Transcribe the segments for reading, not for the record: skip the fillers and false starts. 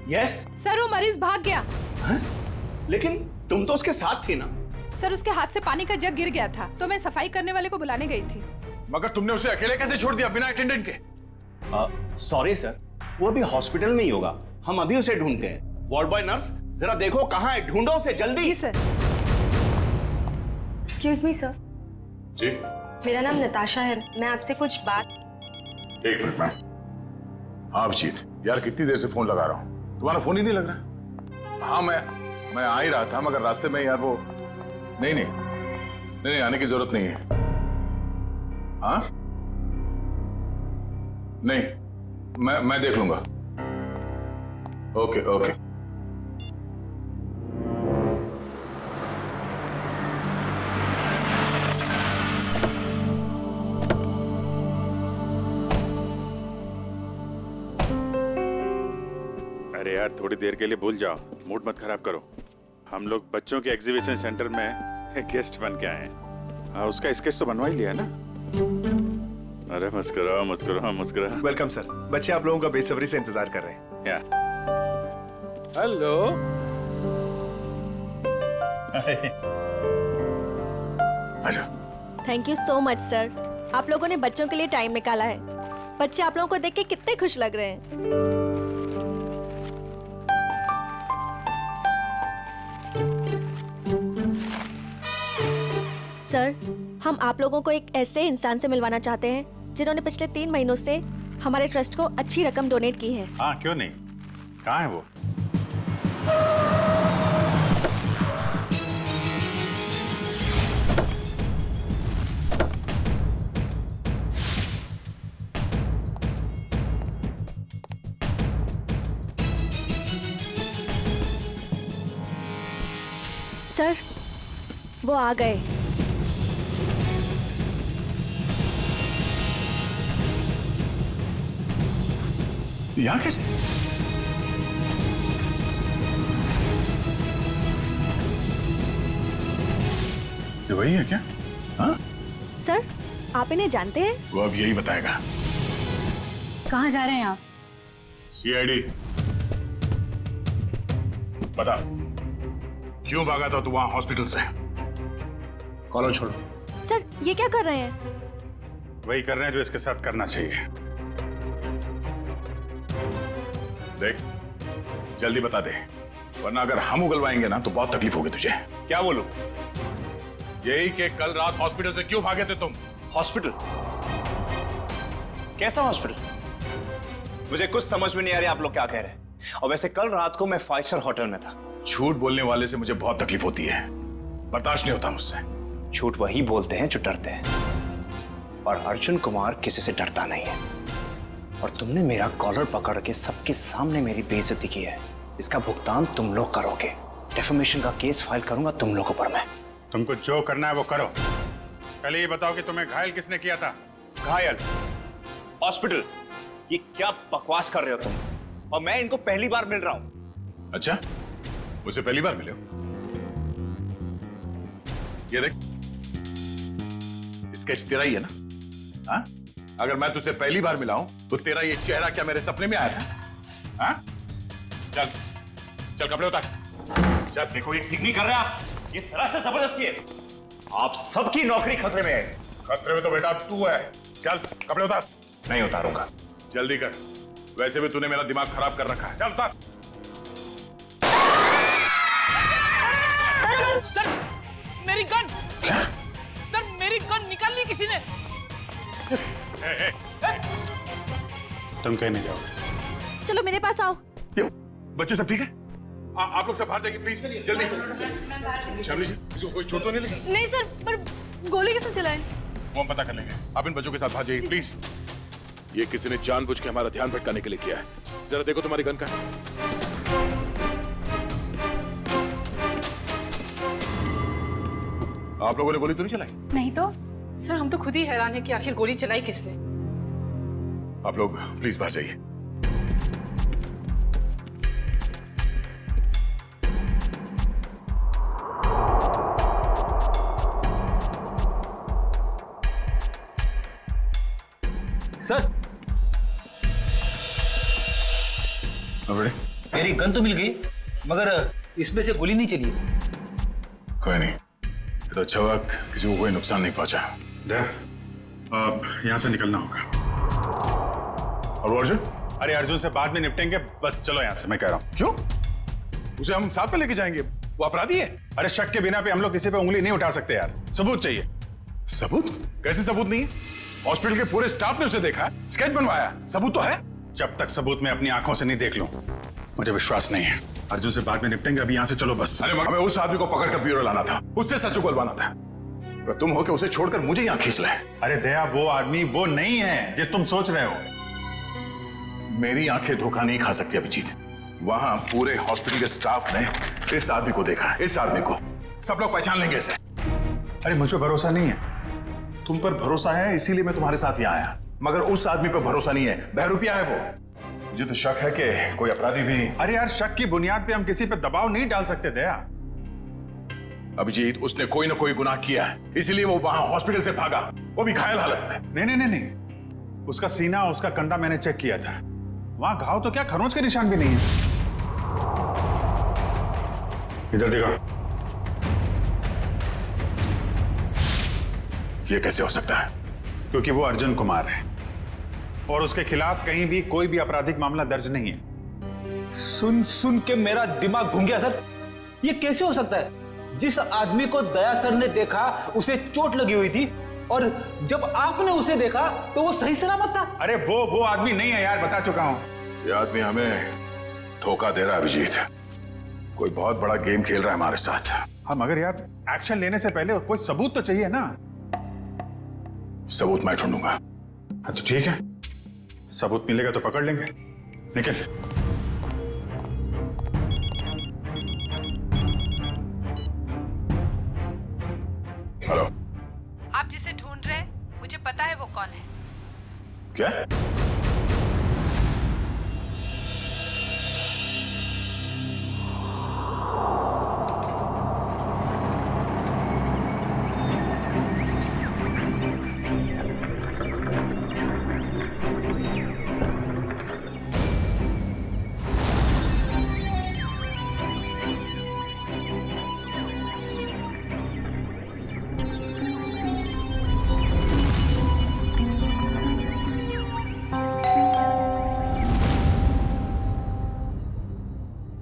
Yes. Sir वो मरीज भाग गया। हाँ? लेकिन तुम तो उसके साथ थी ना। सर उसके हाथ से पानी का जग गिर गया था तो मैं सफाई करने वाले को बुलाने गई थी। मगर तुमने उसे अकेले कैसे छोड़ दिया बिना अटेंडेंट के? सॉरी सर, वो अभी हॉस्पिटल में ही होगा, हम अभी उसे ढूंढते हैं। वार्ड बॉय नर्स जरा देखो कहाँ है, ढूंढो उसे जल्दी। जी सर। Excuse me sir. जी मेरा नाम नताशा है, मैं आपसे कुछ बात। एक मिनट मैम। हाँ अभिजीत, यार कितनी देर से फोन लगा रहा हूँ, तुम्हारा फोन ही नहीं लग रहा। हाँ मैं आ ही रहा था, मगर रास्ते में यार वो नहीं आने की जरूरत नहीं है। हाँ नहीं, मैं देख लूंगा। ओके। अरे यार थोड़ी देर के लिए भूल जाओ, मूड मत खराब करो। हम लोग बच्चों के एग्जीबिशन सेंटर में गेस्ट बन के आए हैं। हाँ उसका स्केच तो बनवा ही लिया है ना? अरे मुस्कुराओ। Welcome sir. बच्चे आप लोगों का बेसब्री से इंतजार कर रहे हैं। या हेलो। अच्छा thank you so much sir, आप लोगों ने बच्चों के लिए टाइम निकाला है। बच्चे आप लोगों को देख के कितने खुश लग रहे हैं। सर हम आप लोगों को एक ऐसे इंसान से मिलवाना चाहते हैं जिन्होंने पिछले 3 महीनों से हमारे ट्रस्ट को अच्छी रकम डोनेट की है। हाँ क्यों नहीं, कहाँ है वो? सर वो आ गए। यहाँ कैसे? ये वही है क्या? हाँ सर आप इन्हें जानते हैं? वो अब यही बताएगा। कहाँ जा रहे हैं आप? सीआईडी बता, क्यों भागा था तू वहां हॉस्पिटल से? कॉलर छोड़ो। सर ये क्या कर रहे हैं? वही कर रहे हैं जो इसके साथ करना चाहिए। देख जल्दी बता दे, वरना अगर हम उगलवाएंगे ना तो बहुत तकलीफ होगी तुझे। क्या बोलूं? यही कि कल रात हॉस्पिटल से क्यों भागे थे तुम? हॉस्पिटल? कैसा हॉस्पिटल? मुझे कुछ समझ में नहीं आ रहा आप लोग क्या कह रहे हैं। और वैसे कल रात को मैं 5 स्टार होटल में था। झूठ बोलने वाले से मुझे बहुत तकलीफ होती है, बर्दाश्त नहीं होता मुझसे। झूठ वही बोलते हैं जो डरते हैं, और अर्जुन कुमार किसी से डरता नहीं है। और तुमने मेरा कॉलर पकड़ के सबके सामने मेरी बेइज्जती की है, इसका भुगतान तुम लोग करोगे। डिफेमेशन का केस फाइल करूंगा तुम लोगों पर मैं। तुमको जो करना है वो करो। पहले ये बताओ कि तुम्हें घायल किसने किया था? घायल? हॉस्पिटल? ये क्या बकवास कर रहे हो तुम? और मैं इनको पहली बार मिल रहा हूं। अच्छा, मुझे पहली बार मिले हो? ये देख, स्केच तेरा ही है ना? हाँ? अगर मैं तुझसे पहली बार मिला हूं तो तेरा ये चेहरा क्या मेरे सपने में आया था? हाँ? चल कपड़े उतार। जब देखो ये ठीक नहीं कर रहे आप, ये सरासर जबरदस्ती है। आप सबकी नौकरी खतरे में है। खतरे में तो बेटा तू है। चल कपड़े उतार। नहीं उतारूंगा। जल्दी कर, वैसे भी तूने मेरा दिमाग खराब कर रखा है। चल उतार। सर मेरी गन! सर मेरी गन निकाल ली किसी ने। तुम कहीं नहीं जाओगे। चलो मेरे पास आओ। बच्चे सब ठीक है? आप लोग सब बाहर जाइए प्लीज, जल्दी। शामली जी, इसको कोई चोट तो नहीं लगी? नहीं सर, पर गोली किसने चलाई? वो हम पता कर लेंगे। आप इन बच्चों के साथ बाहर जाइए प्लीज। ये किसी ने जानबूझ के हमारा ध्यान भटकाने के लिए किया है। जरा देखो तुम्हारी गन का। आप लोगों ने गोली तो नहीं चलाई? नहीं तो सर, हम तो खुद ही हैरान है कि आखिर गोली चलाई किसने। आप लोग प्लीज बाहर जाइए। सर बड़े मेरी गन तो मिल गई, मगर इसमें से गोली नहीं चली। कोई नहीं, ये तो अच्छा हुआ किसी को कोई नुकसान नहीं पहुंचा। अब यहाँ से निकलना होगा। और वो अर्जुन? अरे अर्जुन से बाद में निपटेंगे, बस चलो यहाँ से, मैं कह रहा हूँ। क्यों? उसे हम साथ में लेके जाएंगे, वो अपराधी है। अरे शक के बिना पे हम लोग किसी पे उंगली नहीं उठा सकते यार, सबूत चाहिए। सबूत? कैसे सबूत नहीं है? हॉस्पिटल के पूरे स्टाफ ने उसे देखा, स्केच बनवाया, सबूत तो है। जब तक सबूत मैं अपनी आंखों से नहीं देख लूं, मुझे विश्वास नहीं है। अर्जुन से बाद में निपटेंगे, अभी यहाँ से चलो बस। अरे हमें उस आदमी को पकड़कर ब्यूरो लाना था, उससे सच उगलवाना था। अगर तुम हो के उसे छोड़कर मुझे यहाँ खींच लाए। अरे दया, वो आदमी वो नहीं है जिस तुम सोच रहे हो। मेरी आंखें धोखा नहीं खा सकती अभिजीत। वहां पूरे हॉस्पिटल के स्टाफ ने इस आदमी को देखा, इस आदमी को सब लोग पहचान लेंगे इसे। अरे मुझ पर भरोसा नहीं है। तुम पर भरोसा है इसीलिए मैं तुम्हारे साथ यहाँ आया, मगर उस आदमी पर भरोसा नहीं है, बहरूपिया है वो। मुझे तो शक है कि कोई अपराधी भी। अरे यार, शक की बुनियाद पे हम किसी पे दबाव नहीं डाल सकते दया। अभिजीत, उसने कोई ना कोई गुनाह किया है, इसीलिए वो वहां हॉस्पिटल से भागा, वो भी घायल हालत में। नहीं, उसका सीना, उसका कंधा मैंने चेक किया था, वहां घाव तो क्या खरोंच के निशान भी नहीं है। इधर देखो। ये कैसे हो सकता है? क्योंकि वो अर्जुन कुमार है और उसके खिलाफ कहीं भी कोई भी आपराधिक मामला दर्ज नहीं है। सुन के मेरा दिमाग घूम गया सर। ये कैसे हो सकता है? जिस आदमी को दया सर ने देखा उसे चोट लगी हुई थी, और जब आपने उसे देखा तो वो सही सलामत था। अरे वो आदमी नहीं है यार, बता चुका हूं। ये आदमी हमें धोखा दे रहा है अभिजीत, कोई बहुत बड़ा गेम खेल रहा है हमारे साथ। हाँ, मगर यार एक्शन लेने से पहले कोई सबूत तो चाहिए ना। सबूत मैं ढूंढूंगा। हाँ तो ठीक है, सबूत मिलेगा तो पकड़ लेंगे। निकल। हेलो। आप जिसे ढूंढ रहे हैं, मुझे पता है वो कौन है। क्या?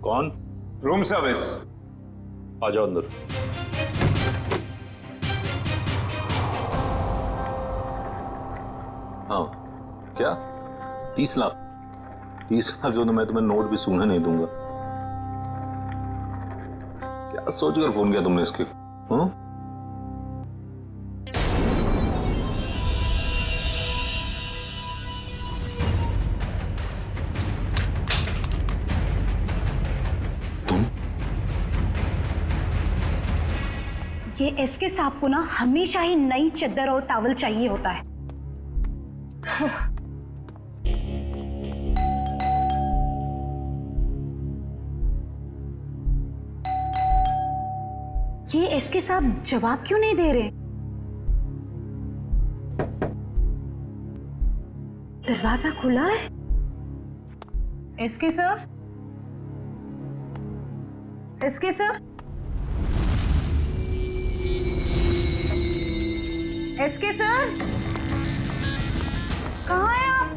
कौन? Room service. आ जाओ अंदर। हाँ क्या? 30 लाख? 30 लाख क्यों? तो मैं तुम्हें नोट भी सूंघने नहीं दूंगा। क्या सोचकर फोन किया तुमने इसके? हाँ? ये एसके साहब को ना हमेशा ही नई चद्दर और टॉवल चाहिए होता है। ये एसके साहब जवाब क्यों नहीं दे रहे? दरवाजा खुला है। SK sir, SK sir, SK sir, कहाँ हैं आप?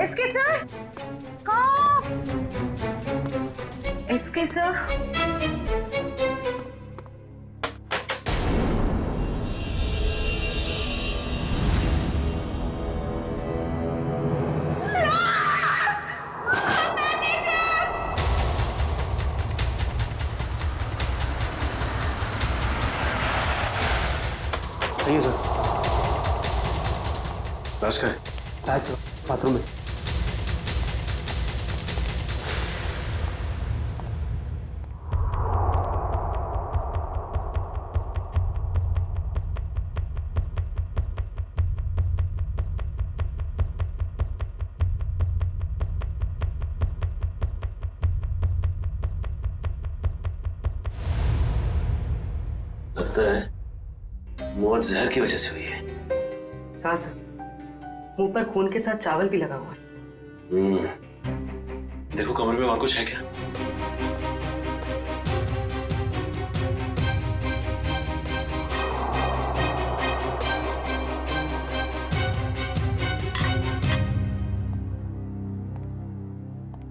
एसके सर, कहाँ? एसके सर, सही है सर। लाश का है? लाश बाथरूम में। लगता है मौत जहर की वजह से हुई है। हाँ सर, मुंह पर खून के साथ चावल भी लगा हुआ है। देखो कमरे में और कुछ है क्या?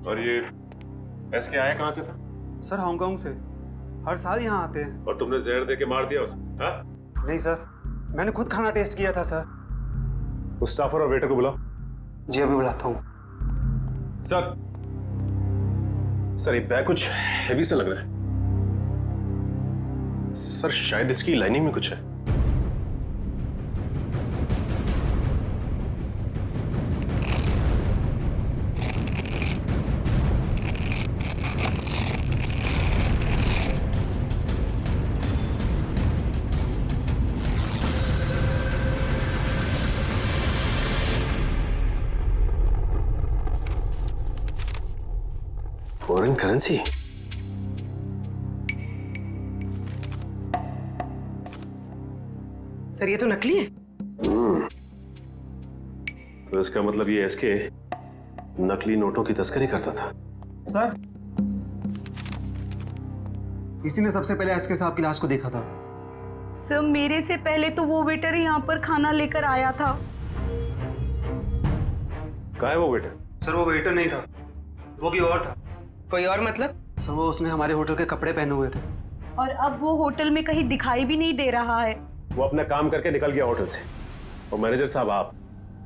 और ये एसके आया कहाँ से था? सर हांगकांग से। हर साल यहाँ आते हैं। और तुमने जहर दे के मार दिया उसे? हाँ? नहीं सर, मैंने खुद खाना टेस्ट किया था सर। उस स्टाफर और वेटर को बुलाओ। जी अभी बुलाता हूँ। सर सर ये बैग कुछ हेवी सा लग रहा है। सर शायद इसकी लाइनिंग में कुछ है। Foreign currency? सर ये तो नकली है। तो इसका मतलब ये एसके नकली नोटों की तस्करी करता था। सर इसी ने सबसे पहले एसके साहब की लाश को देखा था। सर मेरे से पहले तो वो वेटर यहाँ पर खाना लेकर आया था। कहाँ है वो वेटर? सर वो वेटर नहीं था, वो कोई और था। कोई और मतलब? सर वो उसने हमारे होटल के कपड़े पहने हुए थे। और अब वो होटल में कहीं दिखाई भी नहीं दे रहा है। वो अपना काम करके निकल गया होटल से। और मैनेजर साहब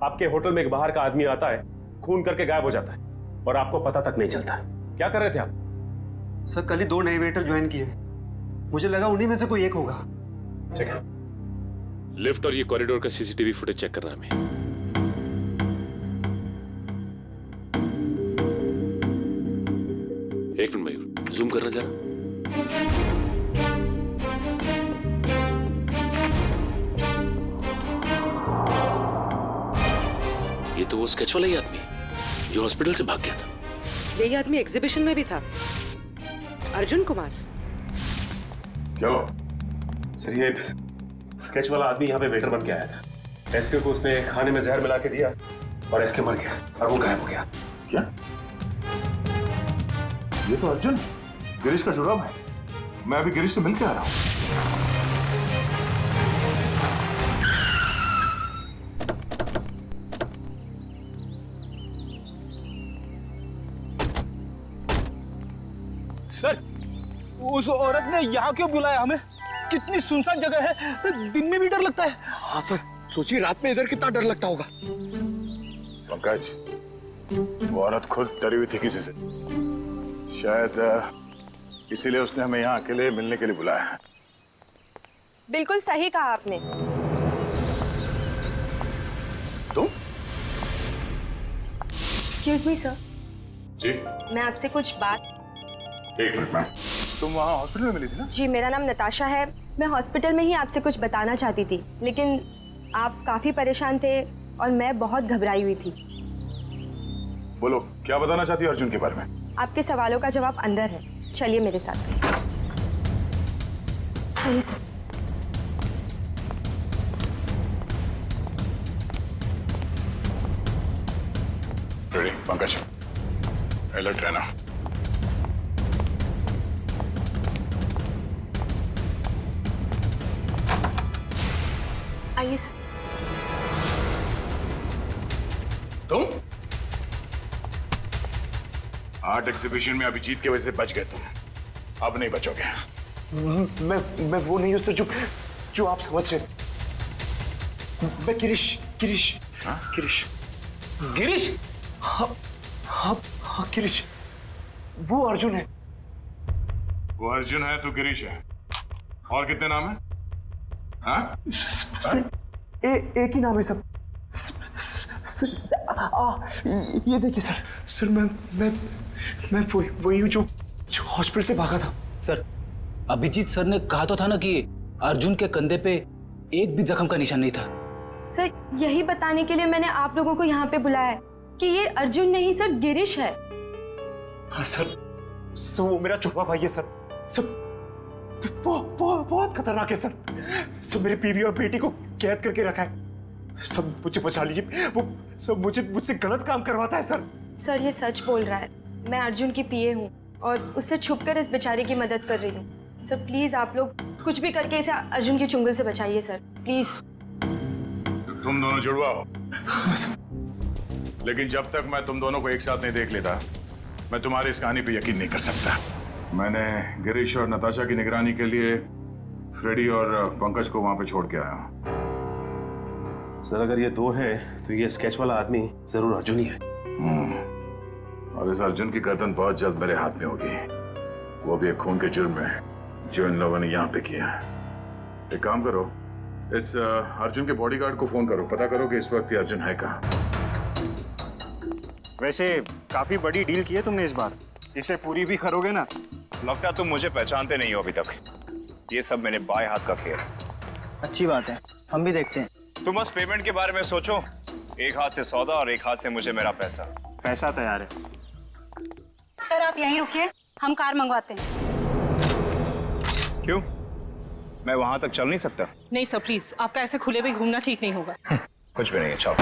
आपके होटल में एक बाहर का आदमी आता है, खून करके गायब हो जाता है और आपको पता तक नहीं चलता। क्या कर रहे थे आप? सर कल ही 2 नए वेटर ज्वाइन किए। मुझे लगा उन्हीं में से कोई एक होगा। ठीक है, लिफ्ट और ये कॉरिडोर का सीसीटीवी फुटेज चेक कर रहा है मैं। एक मिनट मयूर, जूम करना जरा। ये तो वो स्केच वाला ही आदमी जो हॉस्पिटल से भाग गया था। यही आदमी एग्जीबिशन में भी था, अर्जुन कुमार। क्या सर, ये स्केच वाला आदमी यहाँ पे वेटर बन के आया था। एसके को उसने खाने में जहर मिला के दिया और एसके मर गया और वो गायब हो गया। क्या? ये तो अर्जुन गिरीश का जुड़ाव है। मैं अभी गिरीश से मिल के आ रहा हूँ। सर उस औरत ने यहाँ क्यों बुलाया हमें? कितनी सुनसान जगह है, दिन में भी डर लगता है। हाँ सर, सोचिए रात में इधर कितना डर लगता होगा। पंकज, वो औरत खुद डरी हुई थी किसी से। शायद इसीलिए उसने हमें यहाँ अकेले मिलने के लिए बुलाया है। बिल्कुल सही कहा आपने। तुम? एक्सक्यूज मी सर, जी मैं आपसे कुछ बात। एक मिनट मैम, तुम वहाँ हॉस्पिटल में मिली थी ना? जी मेरा नाम नताशा है। मैं हॉस्पिटल में ही आपसे कुछ बताना चाहती थी, लेकिन आप काफी परेशान थे और मैं बहुत घबराई हुई थी। बोलो, क्या बताना चाहती हो अर्जुन के बारे में? आपके सवालों का जवाब अंदर है, चलिए मेरे साथ। आइए सर। रेडी पंकज, अलर्ट रहना। आइए सर। तुम आर्ट एग्जीबिशन में अभिजीत की वजह से बच गए तुम, अब नहीं बचोगे। मैं वो नहीं हूँ सर जो आप समझ रहे। मैं गिरीश। हाँ? गिरीश? हाँ गिरीश, वो अर्जुन है। वो अर्जुन है, तू गिरीश है। और कितने नाम है? हाँ? एक ही नाम है सब। ये देखिए सर मैं वही हूँ जो हॉस्पिटल से भागा था। सर अभिजीत सर ने कहा तो था ना कि अर्जुन के कंधे पे एक भी जख्म का निशान नहीं था। सर यही बताने के लिए मैंने आप लोगों को यहाँ पे बुलाया है कि ये अर्जुन नहीं सर, गिरीश है। हाँ सर, वो मेरा छोटा भाई है सर। बहुत खतरनाक है सर। मेरी बीवी और बेटी को कैद करके रखा है। सब मुझे बचा लीजिए। वो सब मुझसे गलत काम करवाता है सर। सर ये सच बोल रहा है, मैं अर्जुन की पीए हूँ और उससे छुपकर इस बेचारे की मदद कर रही हूँ। सर प्लीज आप लोग कुछ भी करके इसे अर्जुन की चुंगल से बचाइए सर, प्लीज। तुम दोनों जुड़वा हो, लेकिन जब तक मैं तुम दोनों को एक साथ नहीं देख लेता मैं तुम्हारी इस कहानी पे यकीन नहीं कर सकता। मैंने गिरीश और नताशा की निगरानी के लिए फ्रेडी और पंकज को वहां पे छोड़ के आया हूं। सर अगर ये दो हैं तो ये स्केच वाला आदमी जरूर अर्जुन ही है। और इस अर्जुन की गर्दन बहुत जल्द मेरे हाथ में होगी, वो भी एक खून के जुर्म में जो इन लोगों ने यहाँ पे किया है। एक काम करो, इस अर्जुन के बॉडीगार्ड को फोन करो, पता करो कि इस वक्त ये अर्जुन है कहाँ। वैसे काफी बड़ी डील की है तुमने इस बार, इसे पूरी भी करोगे ना? लगता तुम मुझे पहचानते नहीं हो अभी तक। ये सब मेरे बाएं हाथ का खेल है। अच्छी बात है, हम भी देखते हैं। तुम बस पेमेंट के बारे में सोचो, एक हाथ से सौदा और एक हाथ से मुझे मेरा पैसा। पैसा तैयार है। सर आप यहीं रुकिए, हम कार मंगवाते हैं। क्यों, मैं वहां तक चल नहीं सकता? नहीं सर प्लीज, आपका ऐसे खुले में घूमना ठीक नहीं होगा। कुछ भी नहीं है, चलो।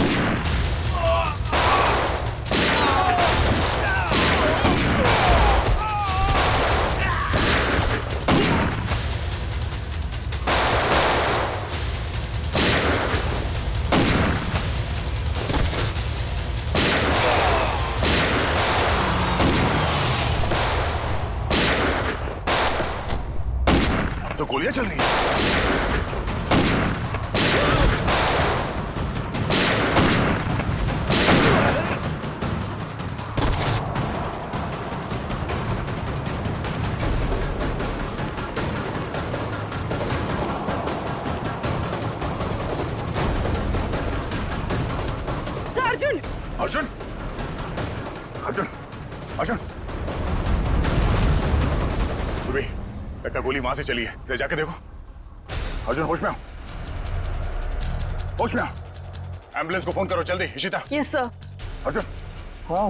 तो गोलियां चल रही हैं। अर्जुन अर्जुन अर्जुन अर्जुन एक गोली वहां से चली है, जरा जाके देखो। अर्जुन होश में आओ, होश में आओ। एम्बुलेंस को फोन करो जल्दी। इशिता। Yes sir. अर्जुन। हाँ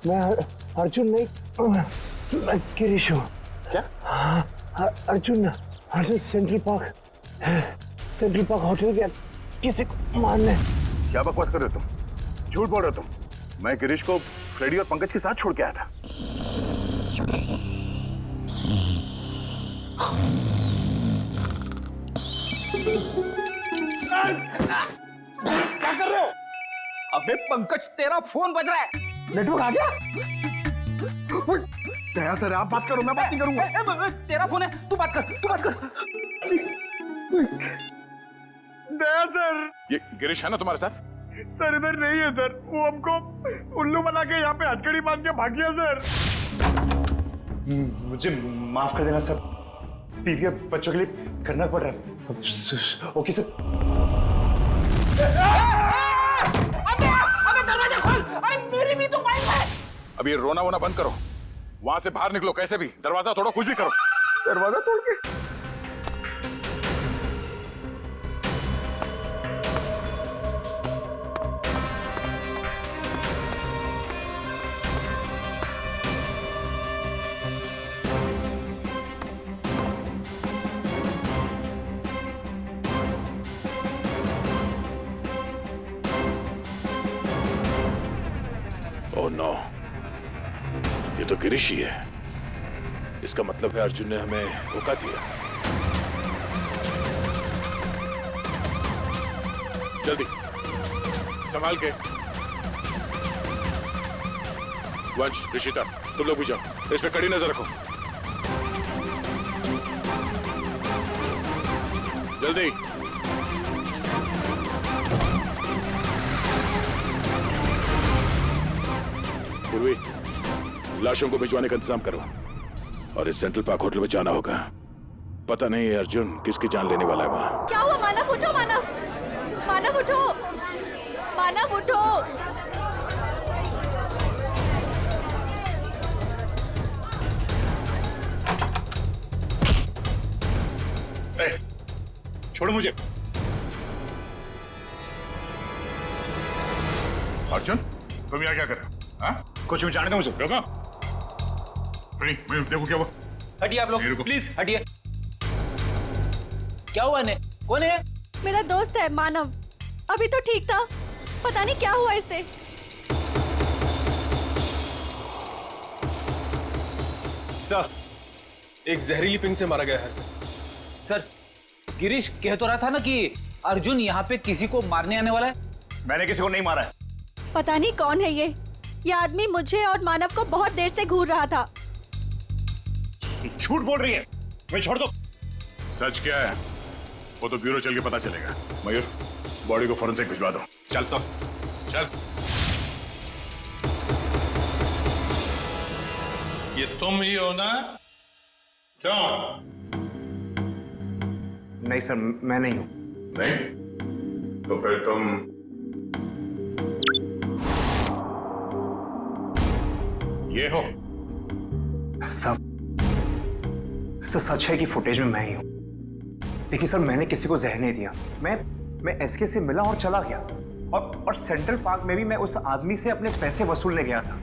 मैं अर्जुन नहीं, मैं गिरीश हूँ। क्या? अर्जुन सेंट्रल पार्क होटल गया किसी को मारने। क्या बकवास कर रहे हो तुम, झूठ बोल रहे हो तुम। मैं गिरीश को फ्रेडी और पंकज के साथ छोड़ के आया था। क्या कर रहे हो? अबे पंकज तेरा फोन बज रहा है, नेटवर्क आ गया? दया सर आप बात करो, मैं बात नहीं करूंगा। तेरा फोन है, तू बात कर। दया सर। ये गिरीश है ना तुम्हारे साथ? सर इधर नहीं है सर, वो हमको उल्लू बना के यहाँ पे हथकड़ी बांध के भाग गया सर। मुझे माफ कर देना सर, बीवी और बच्चों के लिए करना पड़ रहा है। Okay sir. अबे दरवाजा खोल, अरे मेरी भी तो वाइफ है। अब ये रोना वोना बंद करो, वहां से बाहर निकलो कैसे भी, दरवाजा तोड़ो, कुछ भी करो। दरवाजा तोड़ के ओह नो, ये तो गिरीश ही है। इसका मतलब है अर्जुन ने हमें धोखा दिया। जल्दी संभाल के। वंश, ऋषिता, तुम लोग भी जाओ, इस पे कड़ी नजर रखो। जल्दी। पूर्वी, लाशों को भिजवाने का इंतजाम करो और इस सेंट्रल पार्क होटल में जाना होगा। पता नहीं है अर्जुन किसकी जान लेने वाला है वहां। क्या हुआ? मानव उठो, मानव उठो, मानव उठो। छोड़ो मुझे। अर्जुन तुम यहाँ क्या कर रहे हो? हाँ? कुछ भी जानते हो मुझे? रोको। देखो क्या हुआ। हटिए आप लोग, प्लीज हटिए। क्या हुआ ने? कौन है? मेरा दोस्त है मानव, अभी तो ठीक था, पता नहीं क्या हुआ इसे। सर, एक जहरीली पिन से मारा गया है सर, गिरीश कह तो रहा था ना कि अर्जुन यहाँ पे किसी को मारने आने वाला है। मैंने किसी को नहीं मारा है। पता नहीं कौन है ये आदमी मुझे और मानव को बहुत देर से घूर रहा था। झूठ बोल रही है, मैं छोड़ दो। सच क्या है वो तो ब्यूरो चल के पता चलेगा। मयूर, बॉडी को फॉरेंसिक भिजवा दो। चल सब, चल। ये तुम ही हो ना? क्यों? नहीं सर, मैं नहीं हूं। नहीं? तो फिर तुम ये हो? सब सच है कि फुटेज में मैं ही हूं। देखिए सर, मैंने किसी को जहर नहीं दिया। मैं एसके से मिला और चला गया, और सेंट्रल पार्क में भी मैं उस आदमी से अपने पैसे वसूलने गया था।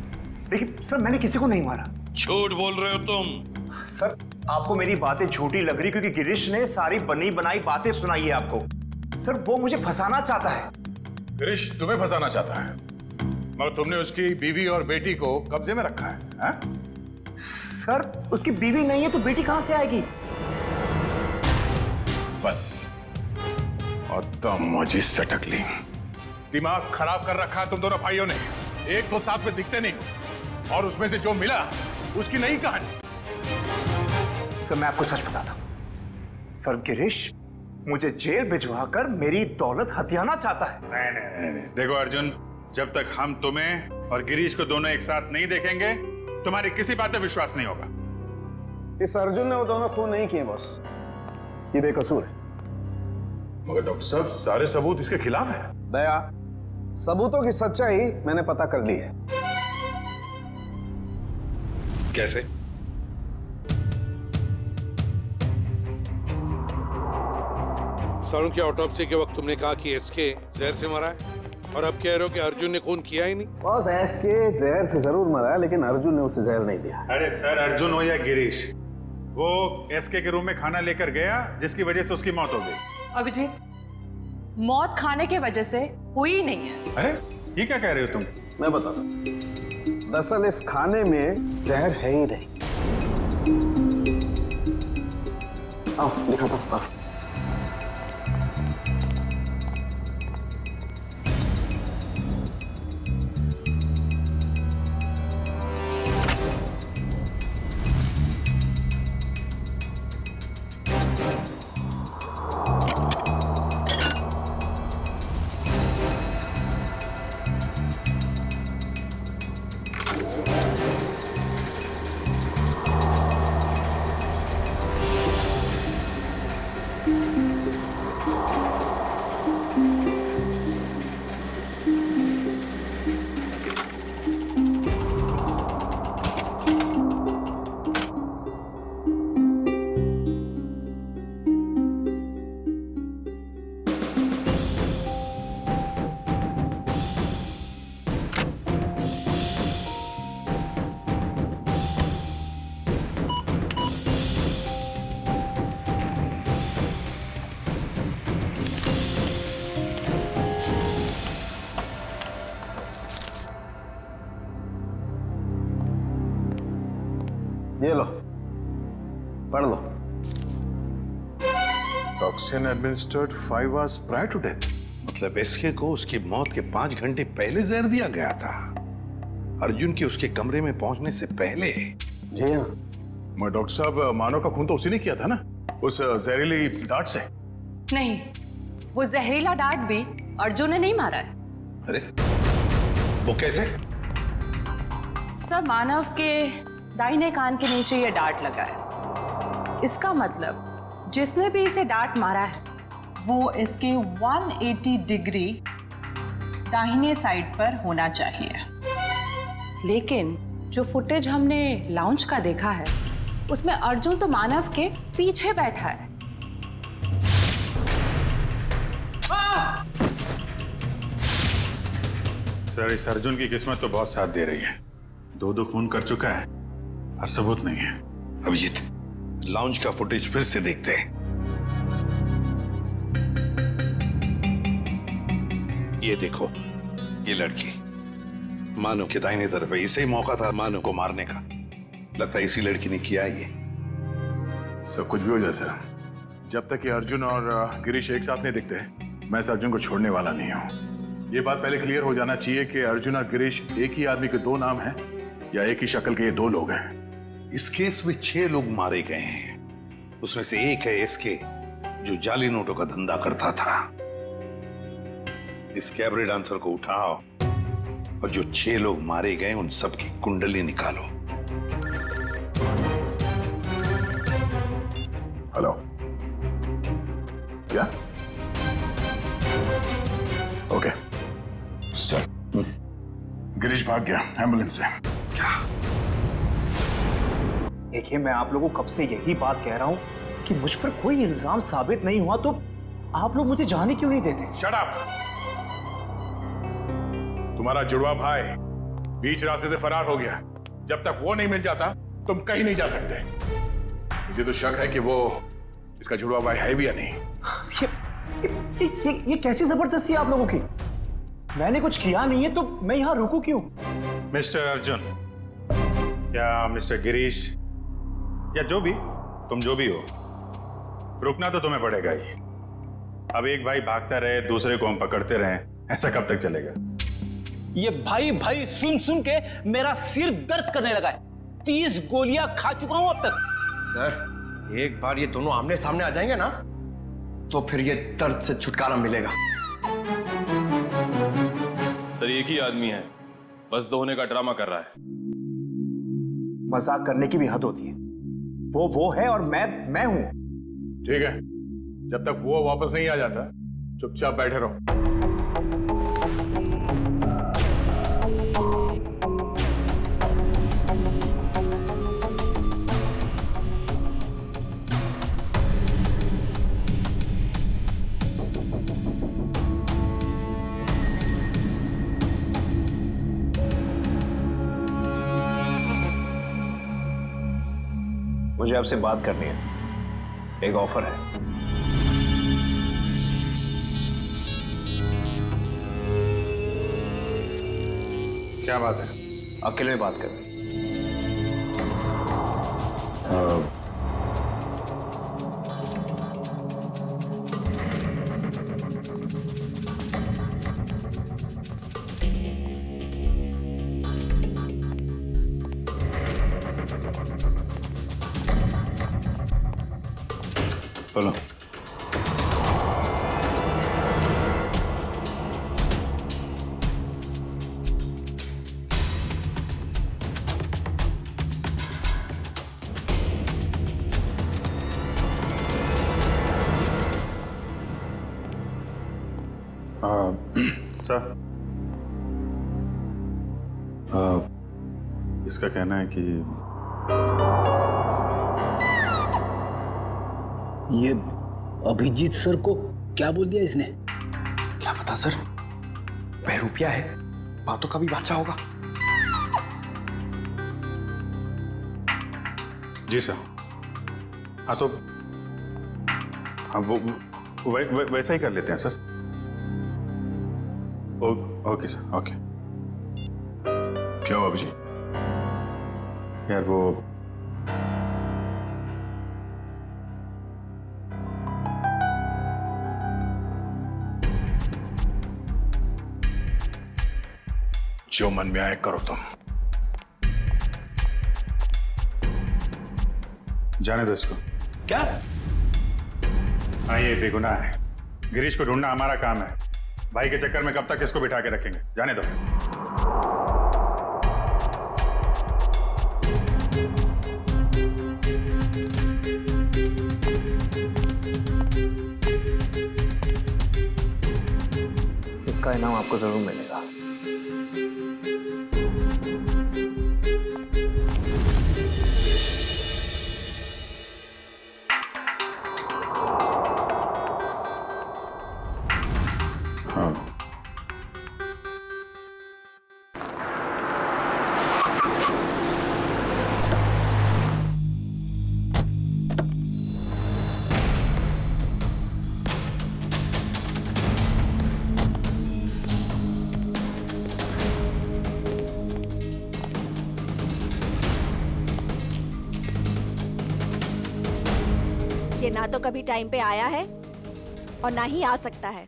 देखिए सर, मैंने किसी को नहीं मारा। झूठ बोल रहे हो तुम। सर, आपको मेरी बातें झूठी लग रही क्योंकि गिरीश ने सारी बनी बनाई बातें सुनाई है आपको। सर, वो मुझे फंसाना चाहता है। गिरीश तुम्हें फंसाना चाहता है, मगर तुमने उसकी बीवी और बेटी को कब्जे में रखा है, हा? सर, उसकी बीवी नहीं है तो बेटी कहां से आएगी? बस, और तमोजी सटक ली। दिमाग खराब कर रखा तुम दोनों भाइयों ने। एक तो साथ में दिखते नहीं, और उसमें से जो मिला उसकी नई कहानी। सर, मैं आपको सच बताता हूं। सर, गिरीश मुझे जेल भिजवाकर मेरी दौलत हथियाना चाहता है। नहीं। देखो अर्जुन, जब तक हम तुम्हें और गिरीश को दोनों एक साथ नहीं देखेंगे, तुम्हारी किसी बात पे विश्वास नहीं होगा। इस अर्जुन ने वो दोनों खून नहीं किए बॉस, ये बेकसूर है। मगर डॉक्टर साहब, सारे सबूत इसके खिलाफ है। दया, सबूतों की सच्चाई मैंने पता कर ली है। कैसे? सारुण की ऑटोप्सी के वक्त तुमने कहा कि एसके जहर से मरा है, और अब कह रहे हो कि अर्जुन ने खून किया ही नहीं। बॉस, एसके जहर से जरूर मरा है, लेकिन अर्जुन ने उसे जहर नहीं दिया। अरे सर, अर्जुन हो या गिरीश, वो एसके के रूम में खाना लेकर गया जिसकी वजह से उसकी मौत हो गई। अभिजीत, मौत खाने की वजह से हुई ही नहीं है। अरे ये क्या कह रहे हो तुम? मैं बताता हूं। दरअसल इस खाने में जहर है ही नहीं। आओ दिखाता हूं। ये लो, पढ़ लो। Toxin administered 5 hours prior to death। मतलब एसके को उसकी मौत के 5 घंटे पहले जहर दिया गया था, अर्जुन के उसके कमरे में पहुंचने से पहले। जी हाँ। मैं डॉक्टर साहब, मानव का खून तो उसी ने किया था ना, उस जहरीली डांट से? नहीं, वो जहरीला डांट भी अर्जुन ने नहीं मारा है। अरे वो कैसे? सर, मानव के दाहिने कान के नीचे ये डांट लगा है। इसका मतलब जिसने भी इसे डांट मारा है वो इसके 180 डिग्री दाहिने साइड पर होना चाहिए। लेकिन जो फुटेज हमने लाउंज का देखा है उसमें अर्जुन तो मानव के पीछे बैठा है। सर, इस अर्जुन की किस्मत तो बहुत साथ दे रही है। 2 खून कर चुका है और सबूत नहीं है। अभिजीत, लाउंज का फुटेज फिर से देखते हैं। ये देखो, ये लड़की मानो के दाहिने तरफ है, इसे ही मौका था मानो को मारने का। लगता है इसी लड़की ने किया ये। सब कुछ भी हो जैसा, जब तक ये अर्जुन और गिरीश एक साथ नहीं दिखते, मैं इस अर्जुन को छोड़ने वाला नहीं हूं। ये बात पहले क्लियर हो जाना चाहिए कि अर्जुन और गिरीश एक ही आदमी के दो नाम हैं या एक ही शक्ल के ये दो लोग हैं। इस केस में 6 लोग मारे गए हैं। उसमें से एक है एसके, जो जाली नोटों का धंधा करता था। इस कैबरे डांसर को उठाओ और जो 6 लोग मारे गए उन सबकी कुंडली निकालो। हेलो, क्या? ओके सर, गिरीश भाग गया एम्बुलेंस से। देखिए, मैं आप लोगों को कब से यही बात कह रहा हूं कि मुझ पर कोई इल्जाम साबित नहीं हुआ तो आप लोग मुझे जाने क्यों नहीं देते? Shut up! तुम्हारा जुड़वा भाई बीच रास्ते से फरार हो गया। जब तक वो नहीं मिल जाता तुम कहीं नहीं जा सकते। मुझे तो शक है कि वो इसका जुड़वा भाई है भी या नहीं। ये कैसी जबरदस्ती है आप लोगों की? मैंने कुछ किया नहीं है तो मैं यहां रुकूं क्यों? मिस्टर अर्जुन या मिस्टर गिरीश या जो भी, तुम जो भी हो, रुकना तो तुम्हें पड़ेगा ही। अब एक भाई भागता रहे, दूसरे को हम पकड़ते रहे, ऐसा कब तक चलेगा? ये भाई भाई सुन सुन के मेरा सिर दर्द करने लगा है। 30 गोलियां खा चुका हूं अब तक। सर, एक बार ये दोनों आमने सामने आ जाएंगे ना, तो फिर ये दर्द से छुटकारा मिलेगा। सर, एक ही आदमी है, बस दो होने का ड्रामा कर रहा है। मजाक करने की भी हद होती है। वो है और मैं हूं। ठीक है, जब तक वो वापस नहीं आ जाता चुपचाप बैठे रहो। मुझे आपसे बात करनी है, एक ऑफर है। क्या बात है? अकेले में बात करनी। बोलो। सर, इसका कहना है कि ये अभिजीत सर को क्या बोल दिया इसने? क्या पता सर, बहरूपिया है, बातों का भी बादशाह होगा। जी सर। हाँ तो हाँ वो वैसा ही कर लेते हैं सर। Okay sir, okay. क्या हुआ अभिजीत? यार वो जो मन में आए करो तुम। जाने दो इसको। क्या? हाँ, ये बेगुनाह है। गिरीश को ढूंढना हमारा काम है। भाई के चक्कर में कब तक इसको बिठा के रखेंगे? जाने दो। इसका इनाम आपको जरूर मिलेगा। ना तो कभी टाइम पे आया है और ना ही आ सकता है।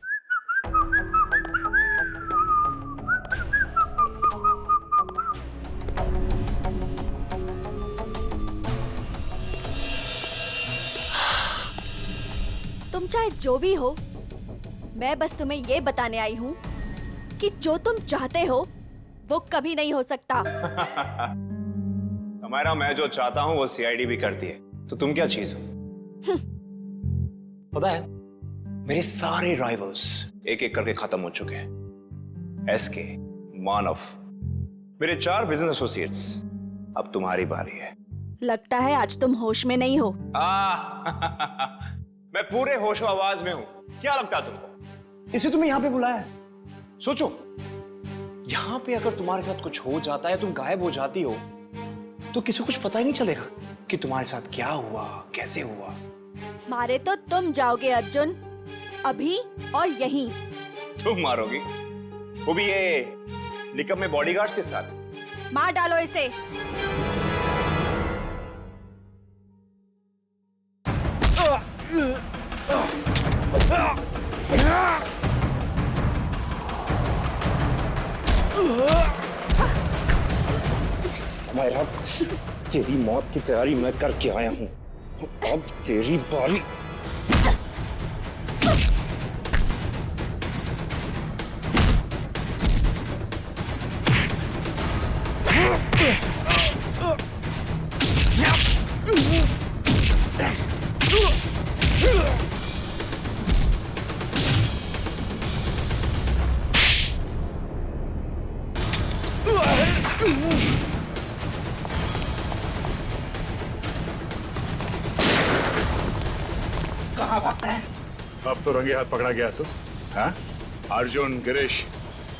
तुम चाहे जो भी हो, मैं बस तुम्हें ये बताने आई हूँ कि जो तुम चाहते हो वो कभी नहीं हो सकता। हमारा मैं जो चाहता हूँ वो सीआईडी भी करती है, तो तुम क्या चीज हो? पता है, मेरे सारे राइवल्स एक एक करके खत्म हो चुके हैं। एसके, मानव, मेरे 4 बिजनेस एसोसिएट्स, अब तुम्हारी बारी है। लगता है आज तुम होश में नहीं हो। मैं पूरे होशो आवाज में हूं। क्या लगता है तुमको? इसे तुम्हें यहां पे बुलाया है। सोचो, यहां पे अगर तुम्हारे साथ कुछ हो जाता है, तुम गायब हो जाती हो, तो किसी को कुछ पता ही नहीं चलेगा कि तुम्हारे साथ क्या हुआ, कैसे हुआ। मारे तो तुम जाओगे अर्जुन, अभी और यहीं। तुम मारोगी? वो भी ये निकम्मे बॉडीगार्ड्स के साथ? मार डालो इसे। समायरा, तेरी मौत की तैयारी मैं करके आया हूं, अब तेरी बारी। कहाँ भागता है? अब तो रंगे हाथ पकड़ा गया तू। हाँ? अर्जुन, गिरीश,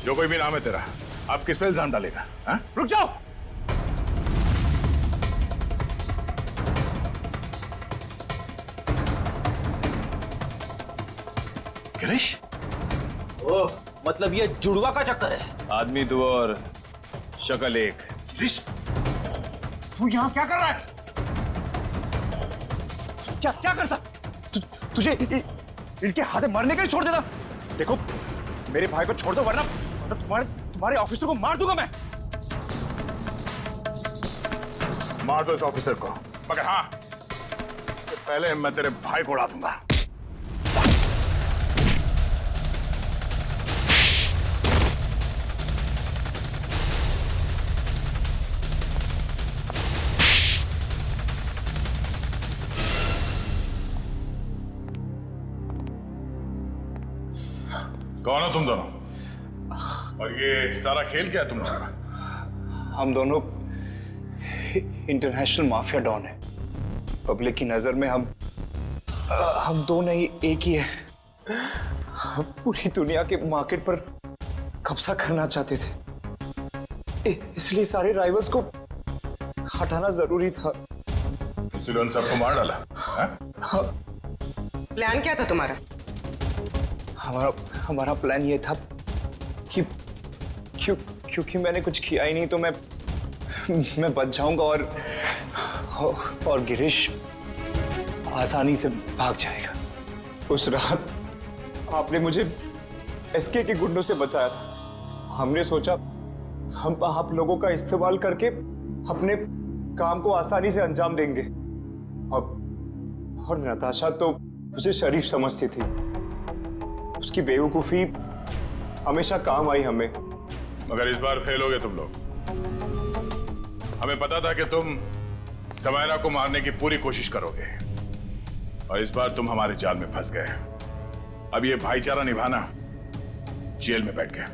जो कोई भी नाम है तेरा, अब किस पे इल्जाम डालेगा? हाँ? रुक जाओ! गिरीश? ओह, मतलब ये जुड़वा का चक्कर है। आदमी दो और शक्ल एक। गिरीश, तू यहाँ क्या कर रहा है? क्या करता? तुझे इनके हाथे मरने के लिए छोड़ देता? देखो, मेरे भाई को छोड़ दो, वरना तुम्हारे ऑफिसर को मार दूंगा मैं। मार दो इस ऑफिसर को, मगर हाँ, पहले मैं तेरे भाई को उड़ा दूंगा। कौन हो तुम दोनों? और ये सारा खेल क्या है तुम लोगों का? हम दोनों इंटरनेशनल माफिया डॉन हैं। पब्लिक की नजर में हम दो नहीं, एक ही है। हम पूरी दुनिया के मार्केट पर कब्जा करना चाहते थे, इसलिए सारे राइवल्स को हटाना जरूरी था। इसलिए उन सबको मार डाला? प्लान क्या था तुम्हारा? हमारा प्लान ये था कि क्योंकि मैंने कुछ किया ही नहीं, तो मैं बच जाऊंगा और गिरीश आसानी से भाग जाएगा। उस रात आपने मुझे एसके के गुंडों से बचाया था। हमने सोचा हम आप लोगों का इस्तेमाल करके अपने काम को आसानी से अंजाम देंगे। और नताशा तो मुझे शरीफ समझती थी। उसकी बेवकूफी हमेशा काम आई हमें। मगर इस बार फेल हो गए तुम लोग। हमें पता था कि तुम समायरा को मारने की पूरी कोशिश करोगे, और इस बार तुम हमारे जाल में फंस गए। अब ये भाईचारा निभाना जेल में बैठ गए।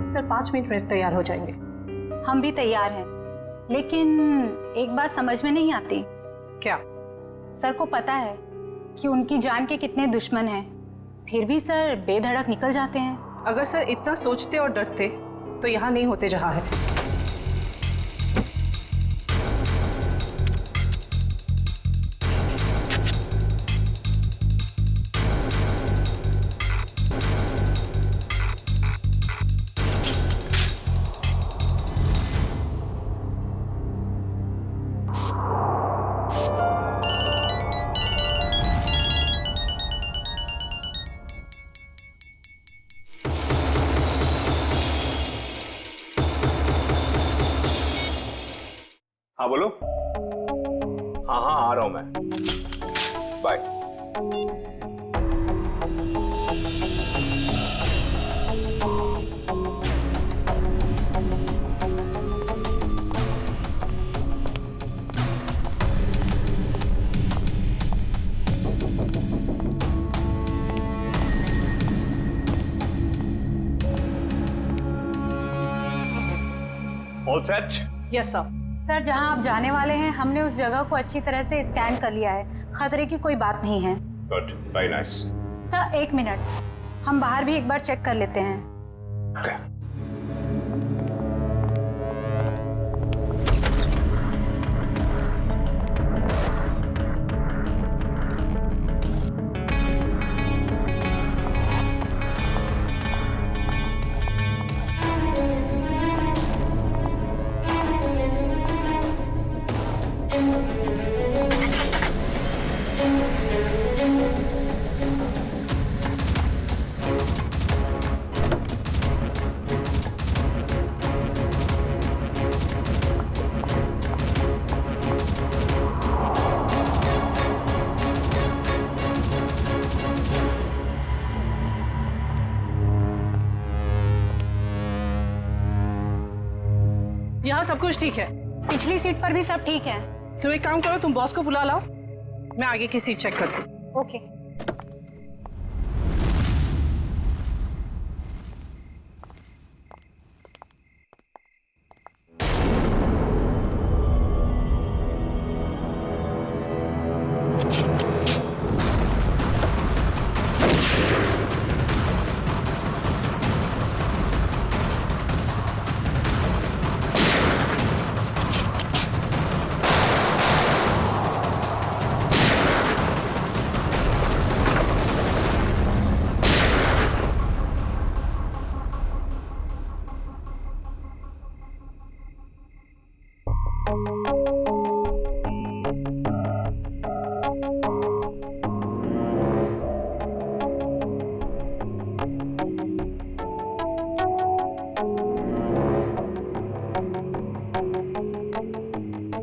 सर 5 मिनट में तैयार हो जाएंगे। हम भी तैयार हैं, लेकिन एक बात समझ में नहीं आती। क्या? सर को पता है कि उनकी जान के कितने दुश्मन हैं, फिर भी सर बेधड़क निकल जाते हैं। अगर सर इतना सोचते और डरते तो यहाँ नहीं होते जहाँ है। हाँ बोलो। हाँ हाँ आ रहा हूं मैं, bye. All set? Yes sir. Sir जहां आप जाने वाले हैं हमने उस जगह को अच्छी तरह से स्कैन कर लिया है, खतरे की कोई बात नहीं है। Good, very nice. Sir 1 minute, हम बाहर भी एक बार चेक कर लेते हैं। Okay. यहाँ सब कुछ ठीक है। पिछली सीट पर भी सब ठीक है। तुम एक काम करो, तुम बॉस को बुला लाओ, मैं आगे की सीट चेक करती हूँ। ओके।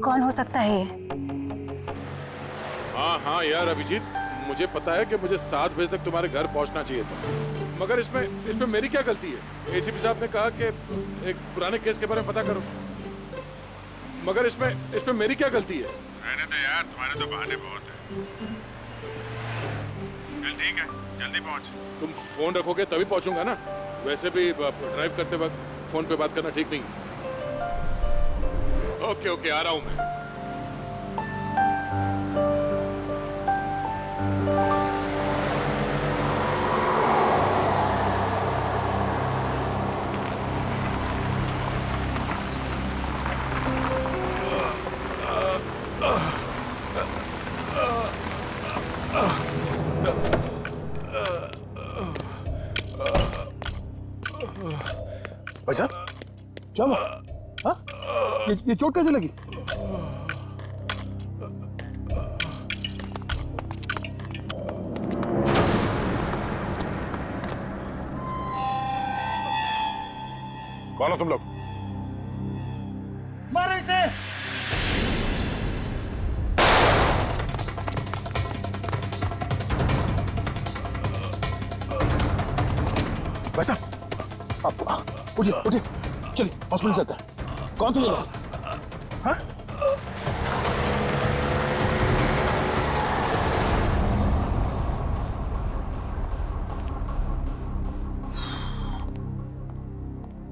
कौन हो सकता है ये? हाँ हाँ यार अभिजीत, मुझे पता है कि मुझे 7 बजे तक तुम्हारे घर पहुंचना चाहिए था, मगर इसमें मेरी क्या गलती है? एसीपी साहब ने कहा कि एक पुराने केस के बारे में पता करो, मगर इसमें मेरी क्या गलती है? रहने दो यार, तुम्हारे तो बहाने बहुत हैं। चल ठीक है, जल्दी पहुंच। तुम फोन रखोगे तभी पहुंचूंगा ना, वैसे भी ड्राइव करते वक्त फोन पे बात करना ठीक नहीं। ओके ओके, आ रहा हूं मैं। भाई साहब क्या हुआ? हाँ? ये चोट कैसे लगी? कौन हो तुम लोग? मारो इसे! भाई साहब आप उठिए उठिए, चलिए हॉस्पिटल चलते हैं। कौन थे ये लोग? हाँ?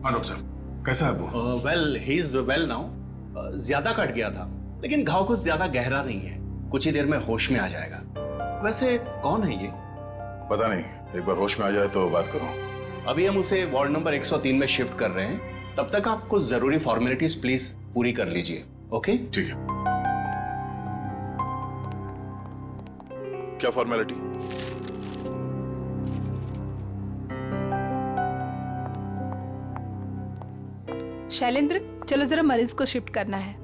हाँ डॉक्टर साहब, कैसा है वो? Well he is well now. ज्यादा कट गया था, लेकिन घाव कुछ ज्यादा गहरा नहीं है, कुछ ही देर में होश में आ जाएगा। वैसे कौन है ये? पता नहीं, एक बार होश में आ जाए तो बात करो। अभी हम उसे वार्ड नंबर 103 में शिफ्ट कर रहे हैं, तब तक आप कुछ जरूरी फॉर्मेलिटीज प्लीज पूरी कर लीजिए। ओके? ठीक है। क्या फॉर्मेलिटी? शैलेंद्र, चलो जरा मरीज को शिफ्ट करना है।